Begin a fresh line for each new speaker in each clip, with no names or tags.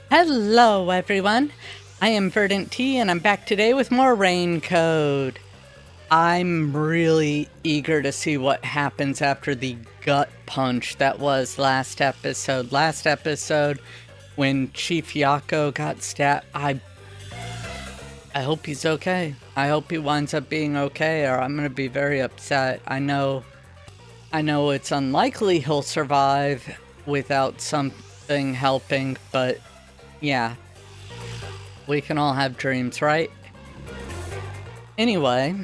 Hello everyone, I am VerdantTea and I'm back today with more rain code. I'm really eager to see what happens after the gut punch that was last episode. Last episode, when Chief Yako got stabbed, I hope he's okay. I hope he winds up being okay or I'm gonna be very upset. I know it's unlikely he'll survive without something helping, but yeah, we can all have dreams, right? Anyway,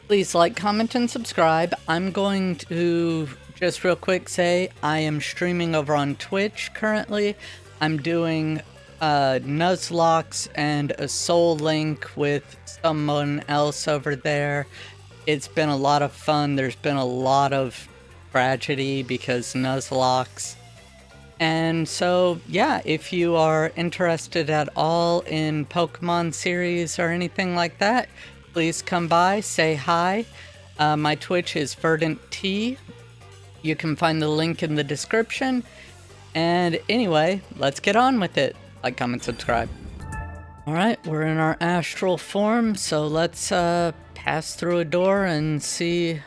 please like, comment, and subscribe. I'm going to just real quick say I am streaming over on Twitch currently. I'm doing Nuzlocke and a Soul Link with someone else over there. It's been a lot of fun. There's been a lot of tragedy because Nuzlocke. And so, yeah, if you are interested at all in Pokemon series or anything like that, please come by, say hi. My Twitch is VerdantTea. You can find the link in the description. And anyway, let's get on with it. Like, comment, subscribe. Alright, we're in our astral form, so let's pass through a door and see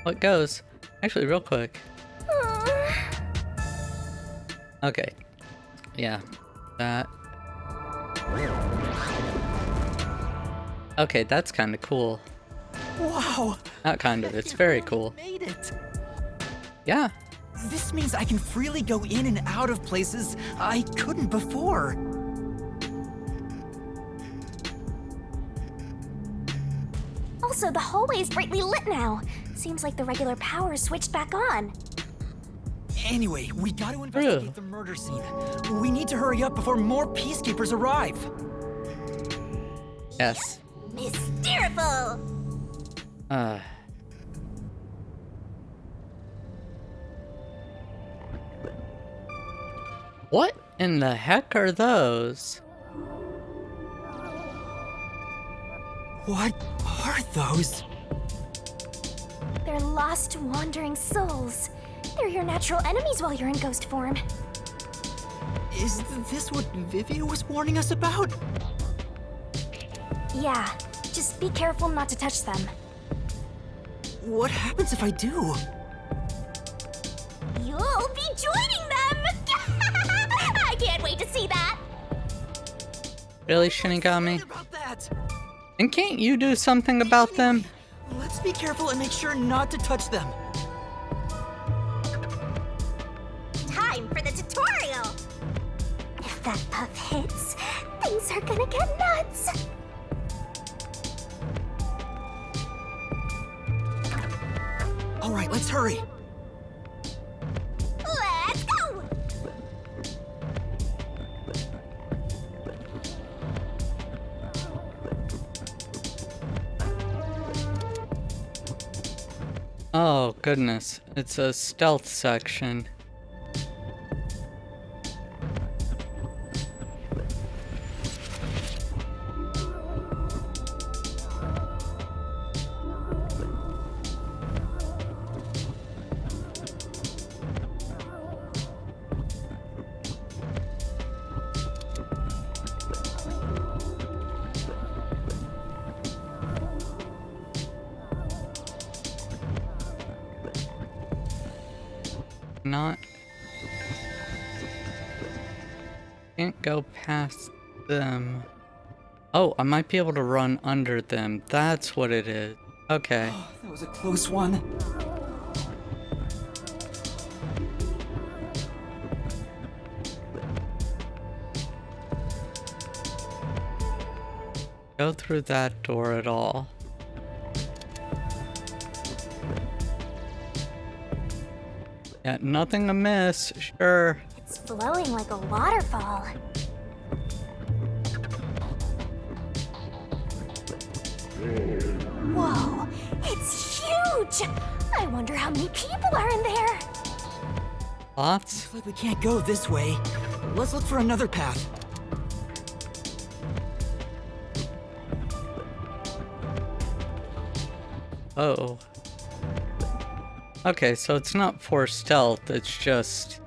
what goes. Actually, real quick. Okay. Yeah. That. Okay, that's kind of cool.
Wow!
Not kind of, it's very cool.
Made it!
Yeah.
This means I can freely go in and out of places I couldn't before.
Also, the hallway is brightly lit now. Seems like the regular power is switched back on.
Anyway, we gotta investigate the murder scene. We need to hurry up before more peacekeepers arrive.
Yes.
Mysteriful!
What in the heck are those?
What are those?
They're lost, wandering souls. They're your natural enemies while you're in ghost form.
Is this what Vivia was warning us about?
Yeah, just be careful not to touch them.
What happens if I do?
You'll be joining them! I can't wait to see that!
Really, Shinigami?
About that.
And can't you do something about them?
Let's be careful and make sure not to touch them.
Time for the tutorial! If that puff hits, things are gonna get nuts!
All right, let's hurry.
Let's go!
Oh, goodness. It's a stealth section. Not. Can't go past them. Oh, I might be able to run under them. That's what it is. Okay.
Oh, that was a close one.
Go through that door at all. Yeah, nothing amiss, sure.
It's flowing like a waterfall. Whoa, it's huge! I wonder how many people are in there.
Lots?
Looks like we can't go this way. Let's look for another path.
Oh. Okay, so it's not for stealth, it's just...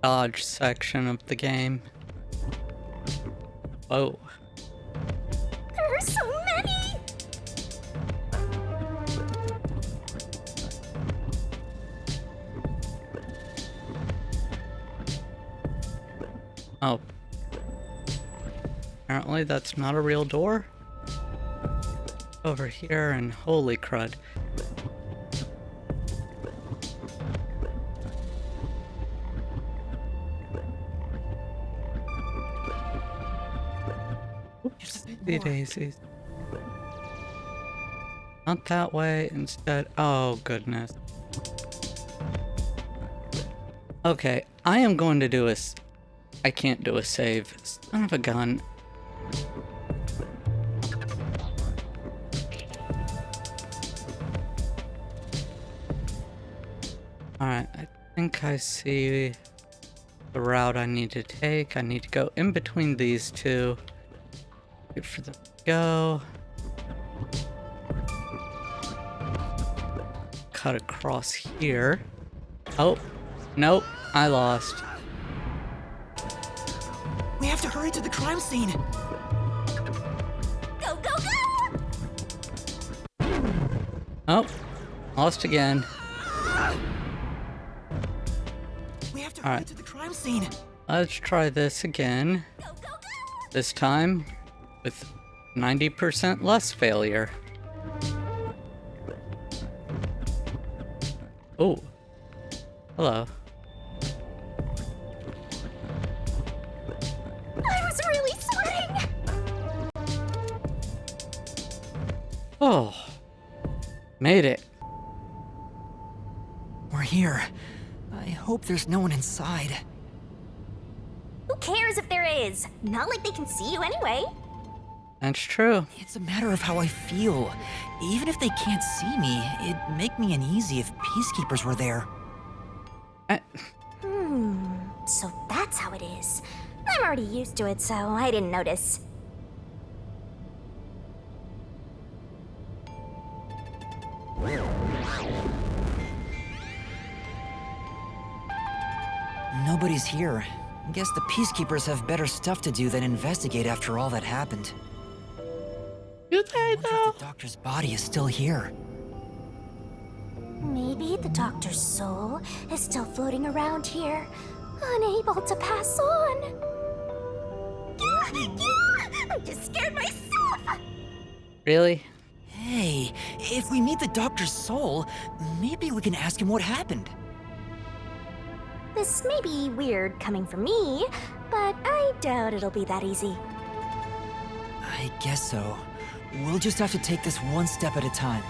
dodge section of the game. Whoa.
There are so many!
Oh. Apparently that's not a real door. Over here, and holy crud. Oopsie daisies. Not that way, instead. Oh, goodness. Okay, I am going to do I can't do a save. Son of a gun. Alright, I think I see the route I need to take. I need to go in between these two. Wait for them to go. Cut across here. Oh, nope, I lost.
We have to hurry to the crime scene.
Go, go, go!
Oh, lost again.
We have to hurry to the crime scene.
Let's try this again.
Go, go, go!
This time with 90% less failure. Oh, hello.
I was really sweating!
Oh, made it.
We're here. I hope there's no one inside.
Who cares if there is? Not like they can see you anyway.
That's true.
It's a matter of how I feel. Even if they can't see me, it'd make me uneasy if peacekeepers were there.
So that's how it is. I'm already used to it, so I didn't notice.
Nobody's here. Guess the peacekeepers have better stuff to do than investigate after all that happened.
Do they
I wonder
though?
if the doctor's body is still here.
Maybe the doctor's soul is still floating around here, unable to pass on. I just scared myself!
Really?
Hey, if we meet the doctor's soul, maybe we can ask him what happened.
This may be weird coming from me, but I doubt it'll be that easy.
I guess so. We'll just have to take this one step at a time.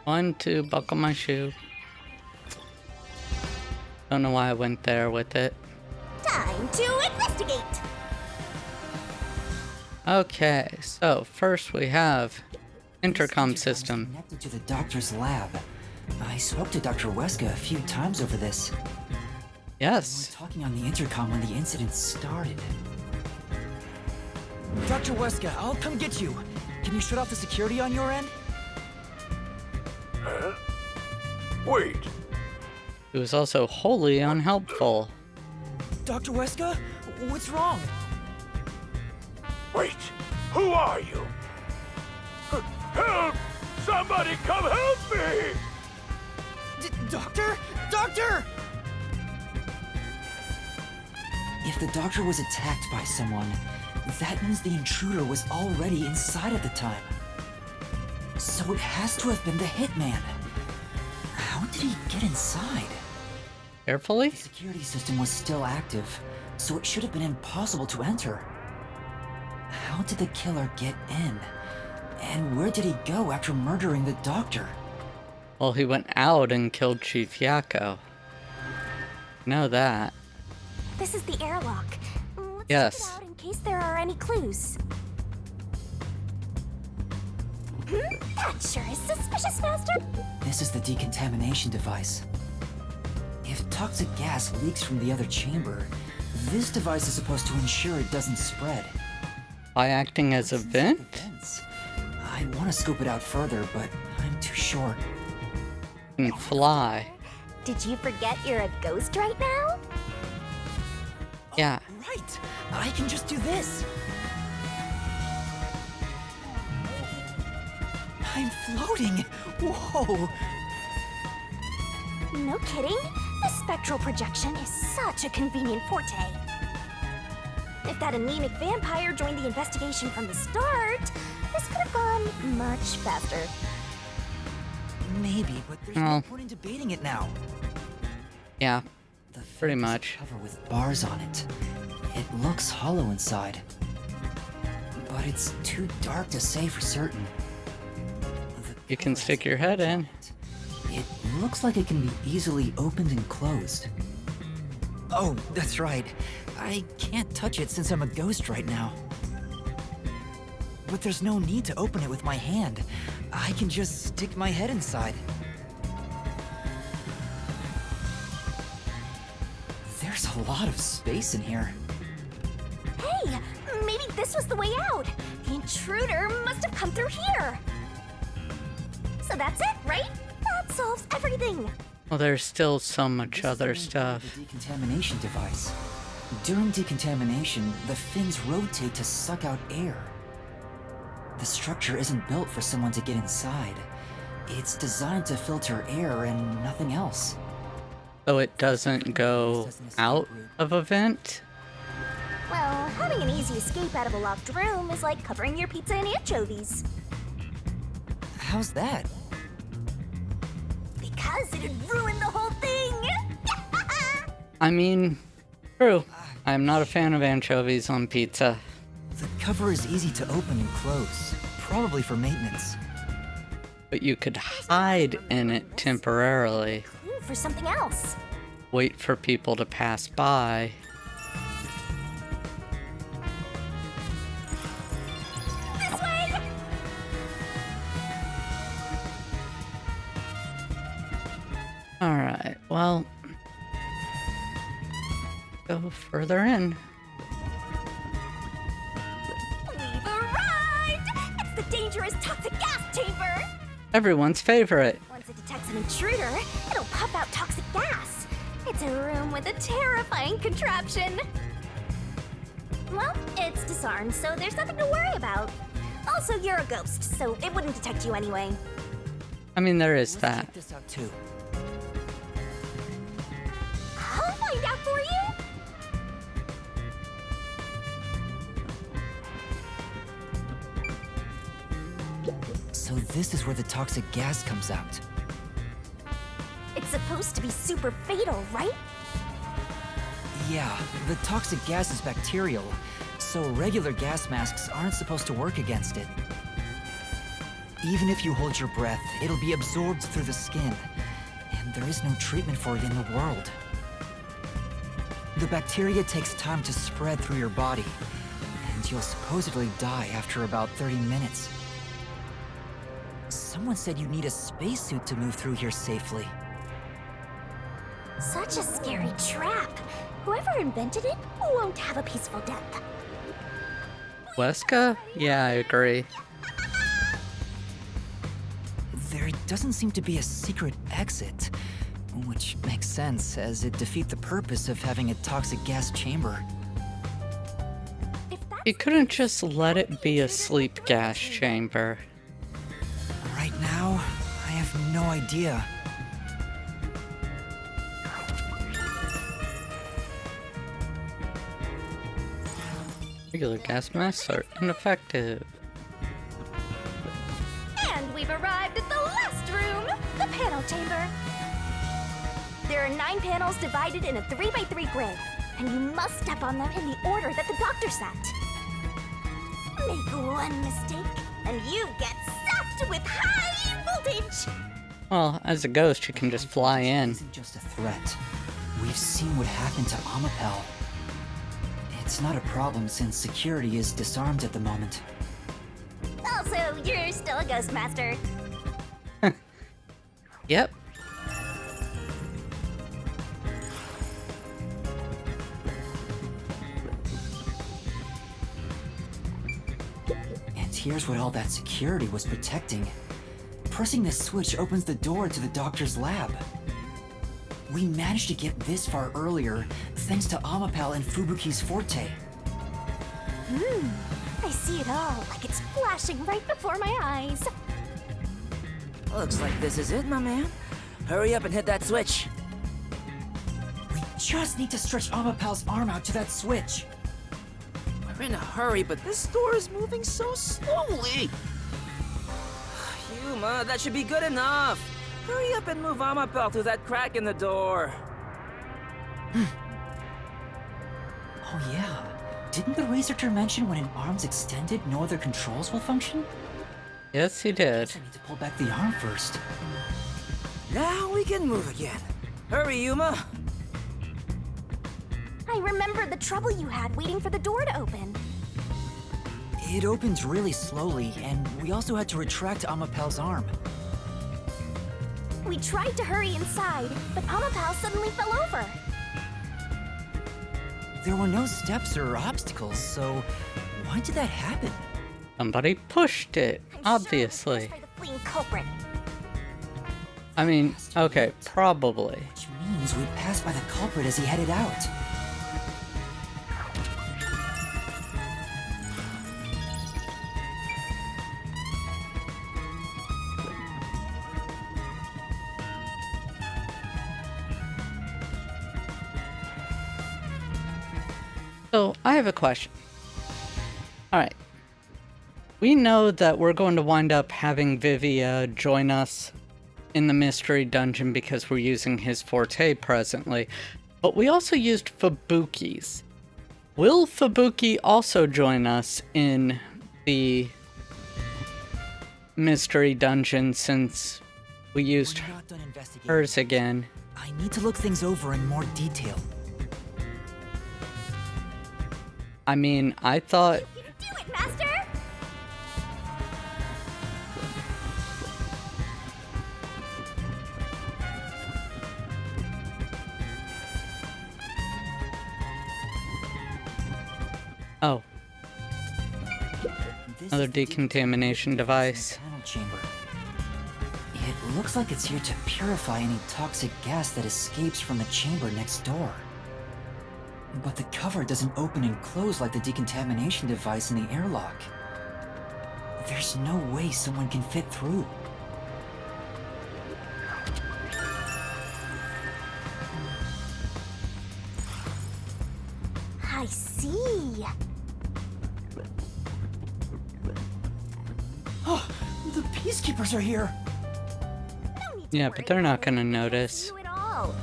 1, 2, buckle my shoe. Don't know why I went there with it.
Time to investigate!
Okay, so first we have intercom system.
Connected to the doctor's lab. I spoke to Dr. Weska a few times over this. We
Yes.
were talking on the intercom when the incident started. Dr. Weska, I'll come get you. Can you shut off the security on your end?
Huh? Wait.
It was also wholly unhelpful.
Dr. Weska? What's wrong?
Wait. Who are you? Help! Somebody come help me!
Doctor? Doctor! If the doctor was attacked by someone, that means the intruder was already inside at the time. So it has to have been the hitman. How did he get inside?
Carefully?
The security system was still active, so it should have been impossible to enter. How did the killer get in? And where did he go after murdering the doctor?
Well, he went out and killed Chief Yakko. Know that.
This is the airlock. Let's
Yes.
check it out in case there are any clues. That sure is suspicious, Master.
This is the decontamination device. If toxic gas leaks from the other chamber, this device is supposed to ensure it doesn't spread.
By acting as a
What's inside the
vent?
vents? I want to scope it out further, but I'm too short.
And fly.
Did you forget you're a ghost right now?
Yeah.
Right! I can just do this! I'm floating! Whoa!
No kidding. The spectral projection is such a convenient forte. If that anemic vampire joined the investigation from the start, this could have gone much faster.
Maybe, but there's
Oh.
no point in debating it now.
Yeah.
The
Pretty
vent is a
much.
cover with bars on it. It looks hollow inside. But it's too dark to say for certain. The
You can
cover
stick
has
your head
hinge on
in.
it. It looks like it can be easily opened and closed. Oh, that's right. I can't touch it since I'm a ghost right now. But there's no need to open it with my hand. I can just stick my head inside. There's a lot of space in here.
Hey, maybe this was the way out. The intruder must have come through here. So that's it, right? That solves everything.
Well, there's still so much
This is the
other
main part
stuff.
of the decontamination device. During decontamination, the fins rotate to suck out air. The structure isn't built for someone to get inside. It's designed to filter air and nothing else.
So it doesn't go out of a vent?
Well, having an easy escape out of a locked room is like covering your pizza in anchovies.
How's that?
Because it'd ruin the whole thing!
I mean, true. I'm not a fan of anchovies on pizza.
The cover is easy to open and close, probably for maintenance.
But you could hide in it temporarily.
Clue for something else.
Wait for people to pass by.
This way!
Alright, well. Go further in.
We've arrived! It's the dangerous toxic gas chamber!
Everyone's favorite.
Once it detects an intruder, it'll puff out toxic gas. It's a room with a terrifying contraption. Well, it's disarmed, so there's nothing to worry about. Also, you're a ghost, so it wouldn't detect you anyway.
I mean, there is
Let's
that.
check this out too.
I'll find out for you.
So this is where the toxic gas comes out.
It's supposed to be super fatal, right?
Yeah, the toxic gas is bacterial, so regular gas masks aren't supposed to work against it. Even if you hold your breath, it'll be absorbed through the skin, and there is no treatment for it in the world. The bacteria takes time to spread through your body, and you'll supposedly die after about 30 minutes. Someone said you need a spacesuit to move through here safely.
Such a scary trap. Whoever invented it won't have a peaceful death.
Weska? Yeah, I agree.
There doesn't seem to be a secret exit, which makes sense as it defeats the purpose of having a toxic gas chamber.
If that's
You couldn't just let it be a sleep gas chamber.
Right now, I have no idea.
Regular gas masks are ineffective.
And we've arrived at the last room, the panel chamber. There are 9 panels divided in a 3x3 grid, and you must step on them in the order that the doctor set. Make one mistake, and you get zapped with high voltage.
Well, as a ghost, you can just fly in.
Isn't just a threat. We've seen what happened to Amapel. It's not a problem since security is disarmed at the moment.
Also, you're still a ghost master.
Yep.
And here's what all that security was protecting. Pressing this switch opens the door to the doctor's lab. We managed to get this far earlier, thanks to Amapal and Fubuki's forte.
I see it all, like it's flashing right before my eyes.
Looks like this is it, my man. Hurry up and hit that switch.
We just need to stretch Amapal's arm out to that switch.
We're in a hurry, but this door is moving so slowly. Yuma, that should be good enough. Hurry up and move Amapal through that crack in the door.
Oh yeah, didn't the researcher mention when an arm's extended, no other controls will function?
Yes, he did.
I need to pull back the arm first.
Now we can move again. Hurry, Yuma.
I remember the trouble you had waiting for the door to open.
It opens really slowly, and we also had to retract Amapal's arm.
We tried to hurry inside, but Amapal suddenly fell over.
There were no steps or obstacles, so why did that happen?
Somebody pushed it,
I'm
obviously.
Sure it was pushed by the fleeing culprit.
I mean, okay, probably.
Which means we passed by the culprit as he headed out.
So, I have a question. Alright. We know that we're going to wind up having Vivia join us in the mystery dungeon because we're using his forte presently, but we also used Fubuki's. Will Fubuki also join us in the mystery dungeon since we used
We're not done investigating.
hers again?
I need to look things over in more detail.
I mean, I thought...
You can do it, Master!
Oh,
This
another
is the
decontamination device.
panel chamber. It looks like it's here to purify any toxic gas that escapes from the chamber next door. But the cover doesn't open and close like the decontamination device in the airlock. There's no way someone can fit through.
I see.
The peacekeepers are here!
No need to
Yeah,
worry,
but they're not gonna
I can't
notice.
see you at all.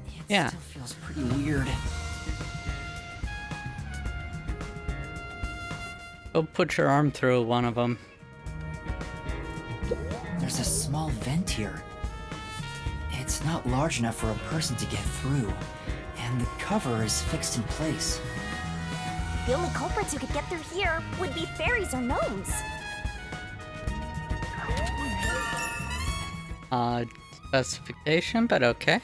It
Yeah.
still feels pretty weird.
Go put your arm through one of them.
There's a small vent here. It's not large enough for a person to get through, and the cover is fixed in place.
The only culprits who could get through here would be fairies or gnomes.
Specification, but okay.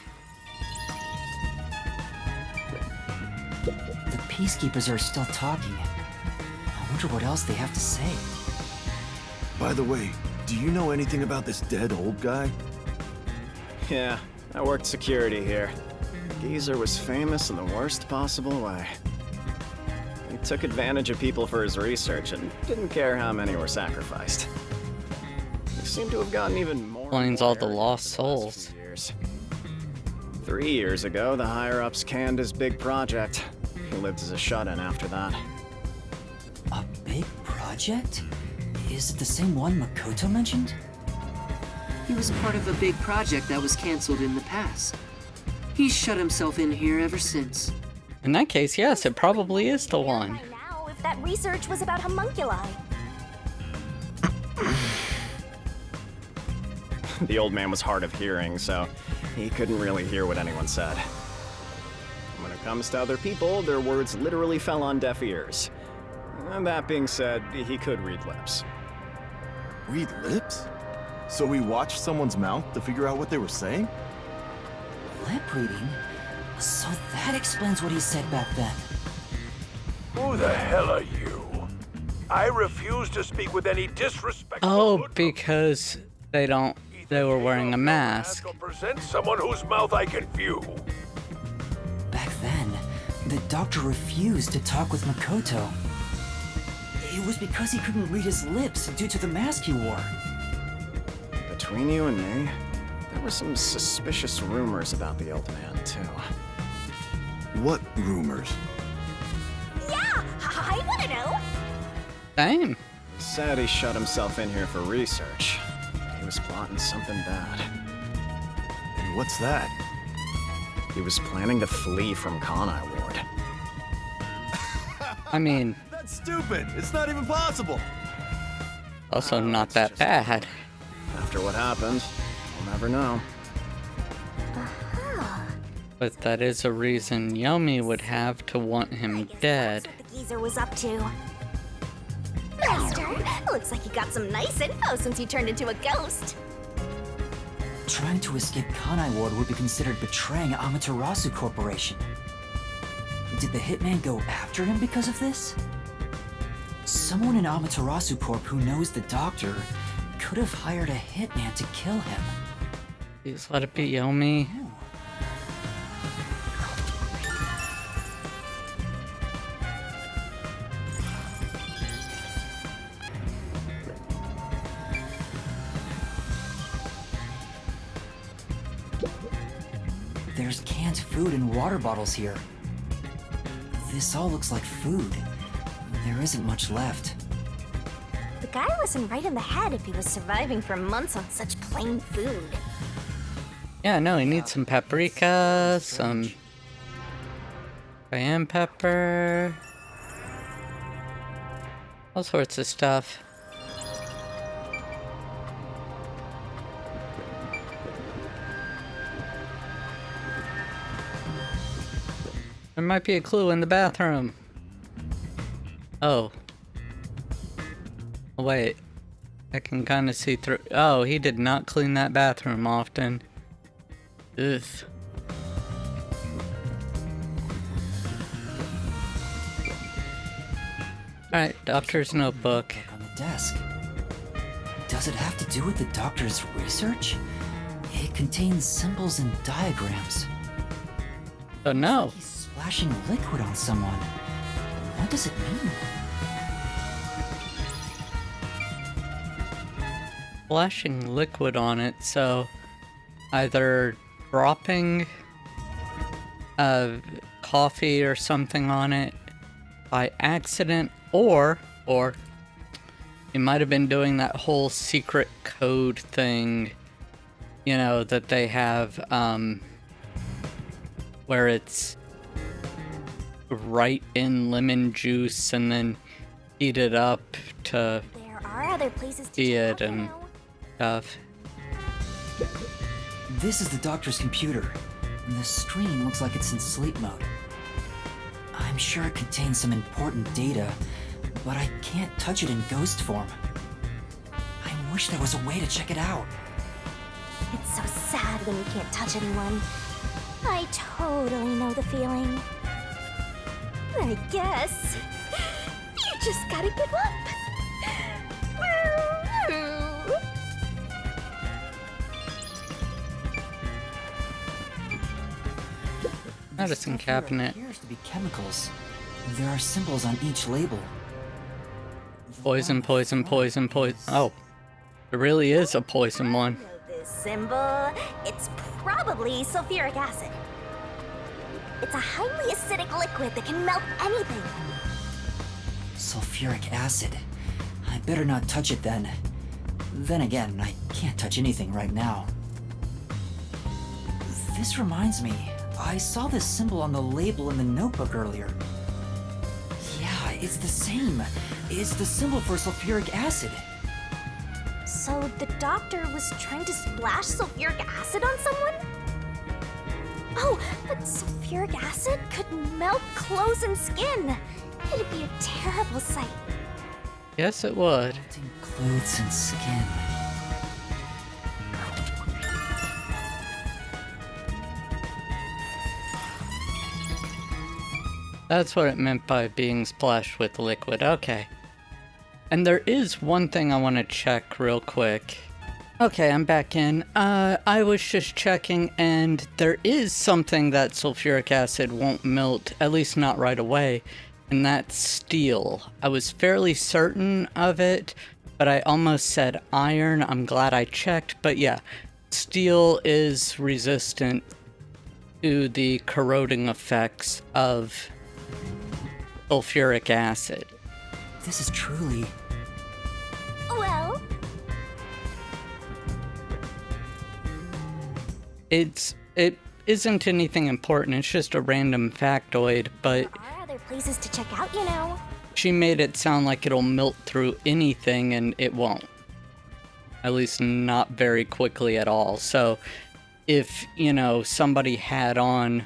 The peacekeepers are still talking. I wonder what else they have to say.
By the way, do you know anything about this dead old guy?
Yeah, I worked security here. Geezer was famous in the worst possible way. He took advantage of people for his research and didn't care how many were sacrificed. He seemed to have gotten even more.
Explains all the lost
arrogant the last
souls.
few years. 3 years ago, the higher-ups canned his big project. He lived as a shut-in after that.
A big project? Is it the same one Makoto mentioned?
He was part of a big project that was cancelled in the past. He's shut himself in here ever since.
In that case, yes, it probably is the one.
By now, if that research was about homunculi.
The old man was hard of hearing, so he couldn't really hear what anyone said. When it comes to other people, their words literally fell on deaf ears. And that being said, he could read lips.
Read lips? So we watched someone's mouth to figure out what they were saying?
Lip reading? So that explains what he said back then.
Who the hell are you? I refuse to speak with any disrespectful
Oh,
hoodlum.
because they don't they were wearing a mask.
I'll present someone whose mouth I can view.
Back then, the doctor refused to talk with Makoto. It was because he couldn't read his lips due to the mask he wore.
Between you and me, there were some suspicious rumors about the old man, too.
What rumors?
Yeah, I want to know.
Same.
He said he shut himself in here for research. He was plotting something bad.
And what's that?
He was planning to flee from Kanai Ward.
I mean,
That's stupid. It's not even possible.
also not that bad.
After what happened, we'll never know.
But that is a reason Yomi would have to want him dead.
That's what the geezer was up to. Master, looks like you got some nice info since you turned into a ghost.
Trying to escape Kanai Ward would be considered betraying Amaterasu Corporation. Did the hitman go after him because of this? Someone in Amaterasu Corp who knows the doctor could have hired a hitman to kill him.
Please let it be Yomi.
There's canned food and water bottles here. This all looks like food. There isn't much left.
The guy wasn't right in the head if he was surviving for months on such plain food.
Yeah, no, he needs some paprika, some cayenne pepper, all sorts of stuff. There might be a clue in the bathroom. Oh. Wait. I can kind of see through. Oh, he did not clean that bathroom often. Ugh. Alright, doctor's notebook.
Book on the desk. Does it have to do with the doctor's research? It contains symbols and diagrams.
Oh no.
He's splashing liquid on someone. What does it mean?
Splashing liquid on it, so either dropping coffee or something on it by accident, or he might have been doing that whole secret code thing, you know, that they have, where it's right in lemon juice and then heat it up to
There are other places to
see
check
it
out, you
and
know.
stuff.
This is the doctor's computer. The screen looks like it's in sleep mode. I'm sure it contains some important data, but I can't touch it in ghost form. I wish there was a way to check it out.
It's so sad when you can't touch anyone. I totally know the feeling. I guess you just gotta give up.
Medicine cabinet.
Here appears to be chemicals. There are symbols on each label.
Poison, poison, poison, poison. Oh, there really is a poison one.
Know this symbol? It's probably sulfuric acid. It's a highly acidic liquid that can melt anything.
Sulfuric acid. I better not touch it then. Then again, I can't touch anything right now. This reminds me, I saw this symbol on the label in the notebook earlier. Yeah, it's the same. It's the symbol for sulfuric acid.
So the doctor was trying to splash sulfuric acid on someone? Oh, but sulfuric acid could melt clothes and skin. It'd be a terrible sight.
Yes, it would.
Melting clothes and skin.
That's what it meant by being splashed with liquid. Okay. And there is one thing I want to check real quick. Okay, I'm back in. I was just checking, and there is something that sulfuric acid won't melt, at least not right away, and that's steel. I was fairly certain of it, but I almost said iron. I'm glad I checked, but yeah, steel is resistant to the corroding effects of sulfuric acid.
This is truly...
Well,
It isn't anything important, it's just a random factoid, but
there are other places to check out, you know.
she made it sound like it'll melt through anything, and it won't. At least not very quickly at all. So if, you know, somebody had on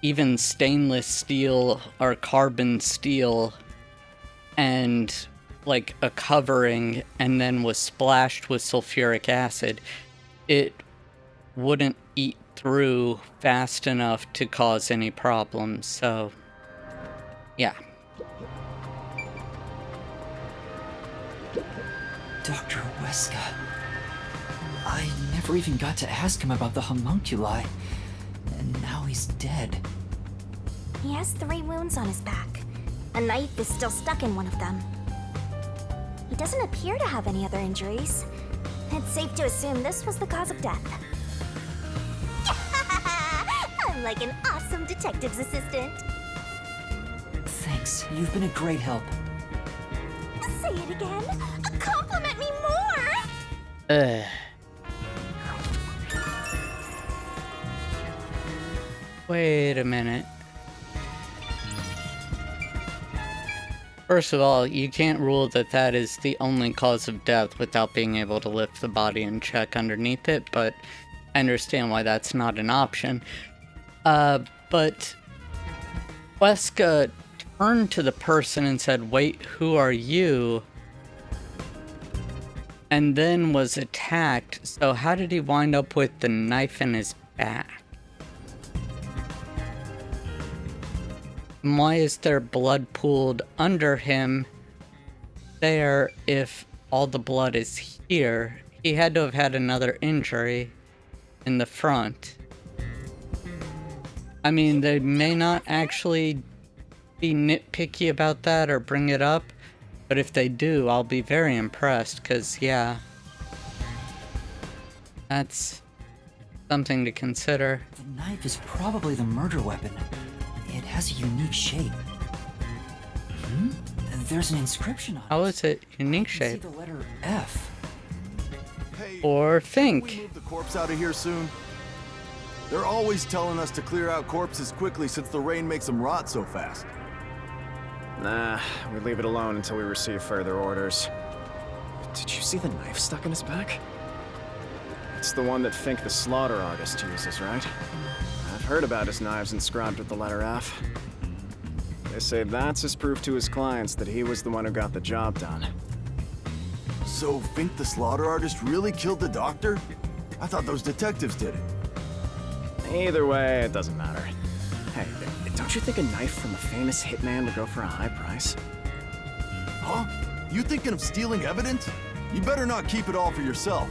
even stainless steel or carbon steel and like a covering and then was splashed with sulfuric acid, it wouldn't eat through fast enough to cause any problems. So yeah.
Dr. Weska. I never even got to ask him about the homunculi, and now he's dead.
He has 3 wounds on his back. A knife is still stuck in one of them. He doesn't appear to have any other injuries. It's safe to assume this was the cause of death. I'm like an awesome detective's assistant.
Thanks, you've been a great help.
Say it again. Compliment me more.
Wait a minute. First of all, you can't rule that that is the only cause of death without being able to lift the body and check underneath it, but I understand why that's not an option. But Weska turned to the person and said, "Wait, who are you?" And then was attacked, so how did he wind up with the knife in his back? And why is there blood pooled under him there if all the blood is here? He had to have had another injury in the front. I mean, they may not actually be nitpicky about that or bring it up, but if they do, I'll be very impressed, because, yeah, that's something to consider.
The knife is probably the murder weapon. It has a unique shape. There's an inscription on it.
How is it unique
I
shape?
see the letter F.
Hey,
Or
can we
think?
move the corpse out of here soon? They're always telling us to clear out corpses quickly since the rain makes them rot so fast.
Nah, we leave it alone until we receive further orders. Did you see the knife stuck in his back? It's the one that Fink the slaughter artist uses, right? I've heard about his knives inscribed with the letter F. They say that's his proof to his clients that he was the one who got the job done.
So Fink the slaughter artist really killed the doctor? I thought those detectives did it.
Either way, it doesn't matter. Hey, don't you think a knife from a famous hitman would go for a high price?
Huh? You thinking of stealing evidence? You better not keep it all for yourself.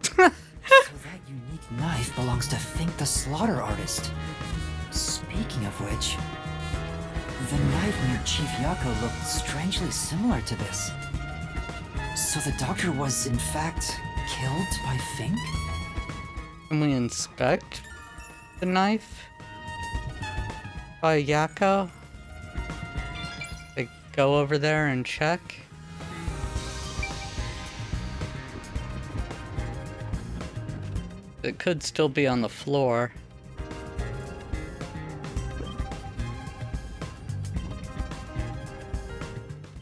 So that unique knife belongs to Fink the slaughter artist. Speaking of which, the knife near Chief Yako looked strangely similar to this. So the doctor was, in fact, killed by Fink?
Can we inspect the knife by Yako? Like, go over there and check? It could still be on the floor.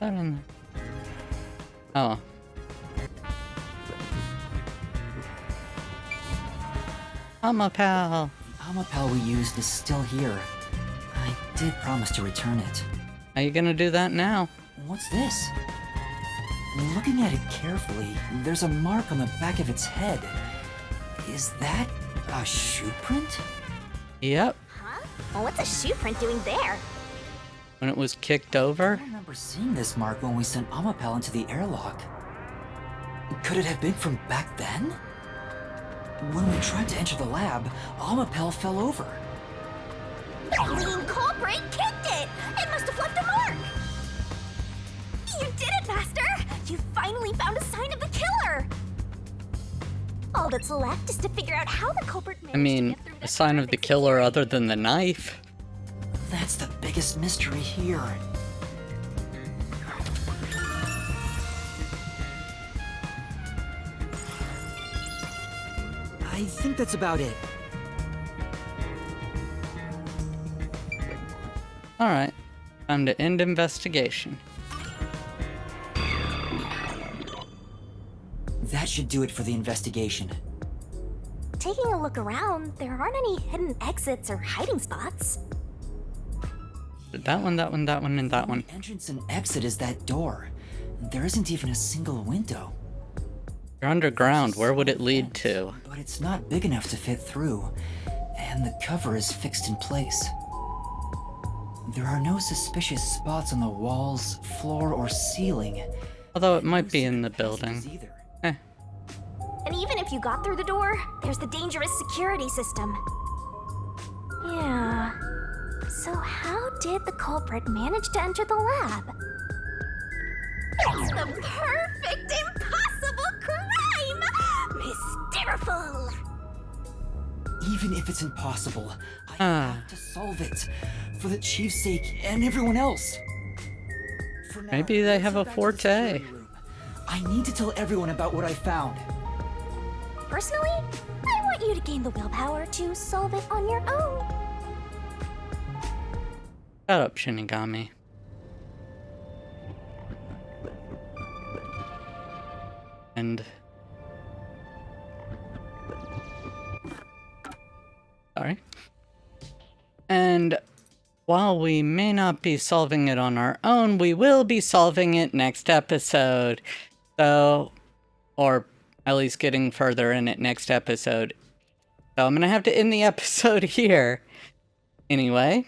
I don't know. Oh. I'm a pal.
The Amapel we used is still here. I did promise to return it.
How you gonna do that now?
What's this? Looking at it carefully, there's a mark on the back of its head. Is that a shoe print?
Yep.
Huh? Well, what's a shoe print doing there?
When it was kicked
I
over.
remember seeing this mark when we sent Amapel into the airlock. Could it have been from back then? When we tried to enter the lab, Amapel fell over.
The lean culprit kicked it! It must have left a mark! You did it, Master! You finally found a sign of the killer! All that's left is to figure out how the culprit managed
I mean,
to get through
a
that
sign of the
traffic
killer other than the knife.
That's the biggest mystery here. I think that's about it.
Alright, time to end investigation.
That should do it for the investigation.
Taking a look around, there aren't any hidden exits or hiding spots.
That one, that one, that one, and that one.
The entrance and exit is that door. There isn't even a single window.
You're underground, where would it lead to?
But it's not big enough to fit through, and the cover is fixed in place. There are no suspicious spots on the walls, floor, or ceiling.
Although it might
No
be in the
secret
building.
passages either.
And even if you got through the door, there's the dangerous security system. Yeah. So how did the culprit manage to enter the lab? It's the perfect impossible crime! Mysteriful!
Even if it's impossible, I
Ah.
have to solve it. For the chief's sake and everyone else. For now,
Maybe they
let's
have
head
a
back to the
forte.
security room. I need to tell everyone about what I found.
Personally, I want you to gain the willpower to solve it on your own.
Shut up, Shinigami. And... Sorry. And while we may not be solving it on our own, we will be solving it next episode. So, or at least getting further in it next episode. So I'm gonna have to end the episode here. Anyway,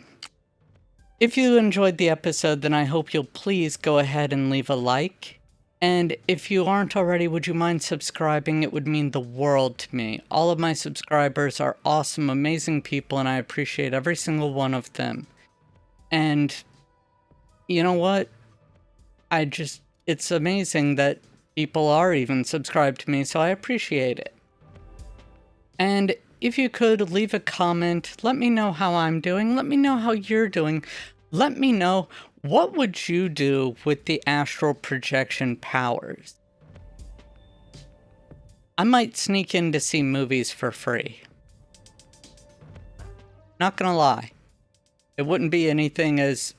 if you enjoyed the episode, then I hope you'll please go ahead and leave a like. And if you aren't already, would you mind subscribing? It would mean the world to me. All of my subscribers are awesome, amazing people, and I appreciate every single one of them. And you know what? It's amazing that people are even subscribed to me, so I appreciate it. And if you could leave a comment, let me know how I'm doing, let me know how you're doing, let me know what would you do with the astral projection powers. I might sneak in to see movies for free. Not gonna lie. It wouldn't be anything as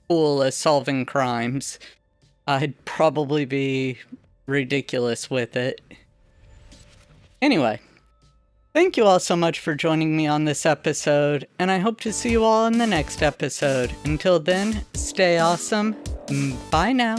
cool as solving crimes. I'd probably be ridiculous with it. Anyway, thank you all so much for joining me on this episode, and I hope to see you all in the next episode. Until then, stay awesome. Bye now.